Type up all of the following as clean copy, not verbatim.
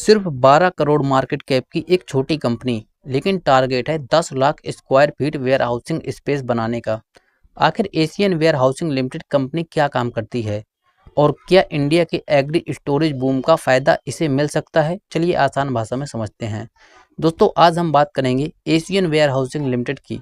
सिर्फ 12 crore market cap की एक छोटी कंपनी, लेकिन टारगेट है 10 lakh square feet warehousing space बनाने का। आखिर Asian warehousing limited company क्या काम करती है और क्या इंडिया के एग्री स्टोरेज बूम का फायदा इसे मिल सकता है? चलिए आसान भाषा में समझते हैं। दोस्तों, आज हम बात करेंगे एशियन वेयर हाउसिंग लिमिटेड की।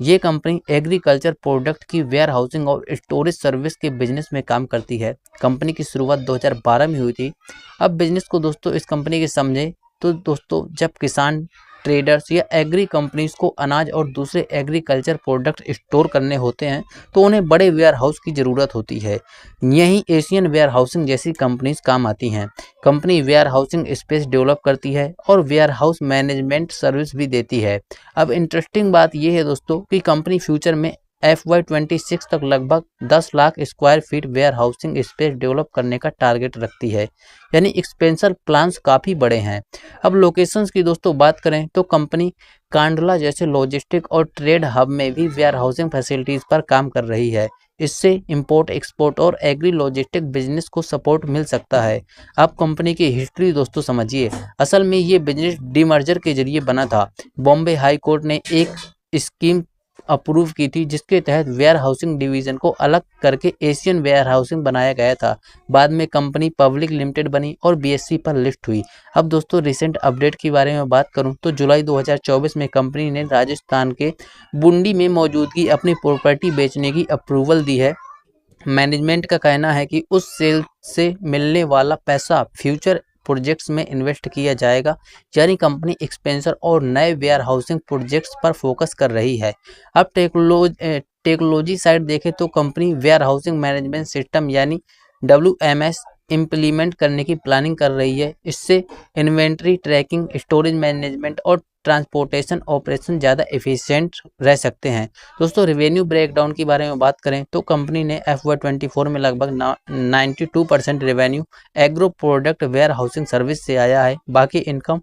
ये कंपनी एग्रीकल्चर प्रोडक्ट की वेयर हाउसिंग और स्टोरेज सर्विस के बिजनेस में काम करती है। कंपनी की शुरुआत 2012 में हुई थी। अब बिजनेस को दोस्तों इस कंपनी के समझे तो दोस्तों, जब किसान, ट्रेडर्स या एग्री कंपनीज को अनाज और दूसरे एग्रीकल्चर प्रोडक्ट स्टोर करने होते हैं तो उन्हें बड़े वेयर हाउस की ज़रूरत होती है। यहीं एशियन वेयर हाउसिंग जैसी कंपनीज काम आती हैं। Company warehousing space develop करती है और वेयर हाउस मैनेजमेंट सर्विस भी देती है। अब इंटरेस्टिंग बात यह है दोस्तों कि कंपनी फ्यूचर में FY26 तक लगभग 10 lakh square feet warehousing space develop करने का टारगेट रखती है। यानी एक्सपेंशन प्लान्स काफ़ी बड़े हैं। अब लोकेशंस की दोस्तों बात करें तो कंपनी कांडला जैसे लॉजिस्टिक और ट्रेड हब में भी वेयर हाउसिंग फैसिलिटीज़ पर काम कर रही है। इससे इंपोर्ट, एक्सपोर्ट और एग्री लॉजिस्टिक बिजनेस को सपोर्ट मिल सकता है। आप कंपनी की हिस्ट्री दोस्तों समझिए। असल में ये बिजनेस डीमर्जर के जरिए बना था। बॉम्बे हाई कोर्ट ने एक स्कीम अप्रूव की थी जिसके तहत वेयर हाउसिंग डिवीजन को अलग करके एशियन वेयर हाउसिंग बनाया गया था। बाद में कंपनी पब्लिक लिमिटेड बनी और BSE पर लिस्ट हुई। अब दोस्तों रिसेंट अपडेट के बारे में बात करूं तो जुलाई 2024 में कंपनी ने राजस्थान के बुंडी में मौजूदगी अपनी प्रॉपर्टी बेचने की अप्रूवल दी है। मैनेजमेंट का कहना है कि उस सेल से मिलने वाला पैसा फ्यूचर प्रोजेक्ट्स में इन्वेस्ट किया जाएगा। यानी कंपनी एक्सपेंशन और नए वेयर हाउसिंग प्रोजेक्ट्स पर फोकस कर रही है। अब टेक्नोलॉजी साइड देखें तो company warehousing management system यानी WMS इम्प्लीमेंट करने की प्लानिंग कर रही है। इससे इन्वेंट्री ट्रैकिंग, स्टोरेज मैनेजमेंट और ट्रांसपोर्टेशन ऑपरेशन ज़्यादा एफिशिएंट रह सकते हैं। दोस्तों, रेवेन्यू ब्रेकडाउन के बारे में बात करें तो कंपनी ने FY24 में लगभग 92% revenue agro product warehousing service से आया है। बाकी इनकम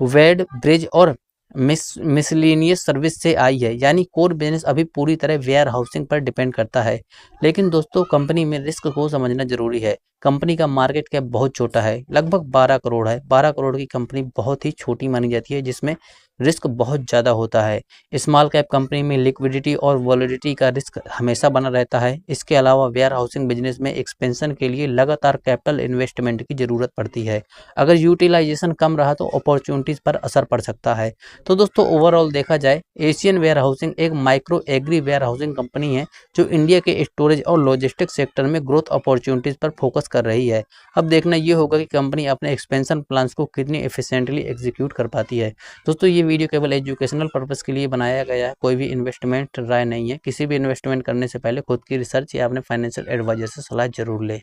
वेड, ब्रिज और मिसलेनियस सर्विस से आई है। यानी कोर बिजनेस अभी पूरी तरह वेयर हाउसिंग पर डिपेंड करता है। लेकिन दोस्तों, कंपनी में रिस्क को समझना जरूरी है। कंपनी का मार्केट कैप बहुत छोटा है, लगभग 12 करोड़ है। 12 करोड़ की कंपनी बहुत ही छोटी मानी जाती है, जिसमें रिस्क बहुत ज़्यादा होता है। स्मॉल कैप कंपनी में लिक्विडिटी और वॉलिडिटी का रिस्क हमेशा बना रहता है। इसके अलावा वेयर हाउसिंग बिजनेस में एक्सपेंशन के लिए लगातार कैपिटल इन्वेस्टमेंट की ज़रूरत पड़ती है। अगर यूटिलाइजेशन कम रहा तो अपॉर्चुनिटीज़ पर असर पड़ सकता है। तो दोस्तों, ओवरऑल देखा जाए एशियन वेयर हाउसिंग एक micro agri warehousing company है जो इंडिया के स्टोरेज और लॉजिस्टिक सेक्टर में ग्रोथ अपॉर्चुनिटीज़ पर फोकस कर रही है। अब देखना ये होगा कि कंपनी अपने एक्सपेंशन प्लान्स को कितनी एफिशिएंटली एग्जीक्यूट कर पाती है। दोस्तों, ये वीडियो केवल एजुकेशनल पर्पस के लिए बनाया गया है, कोई भी इन्वेस्टमेंट राय नहीं है। किसी भी इन्वेस्टमेंट करने से पहले खुद की रिसर्च या अपने फाइनेंशियल एडवाइजर से सलाह जरूर ले।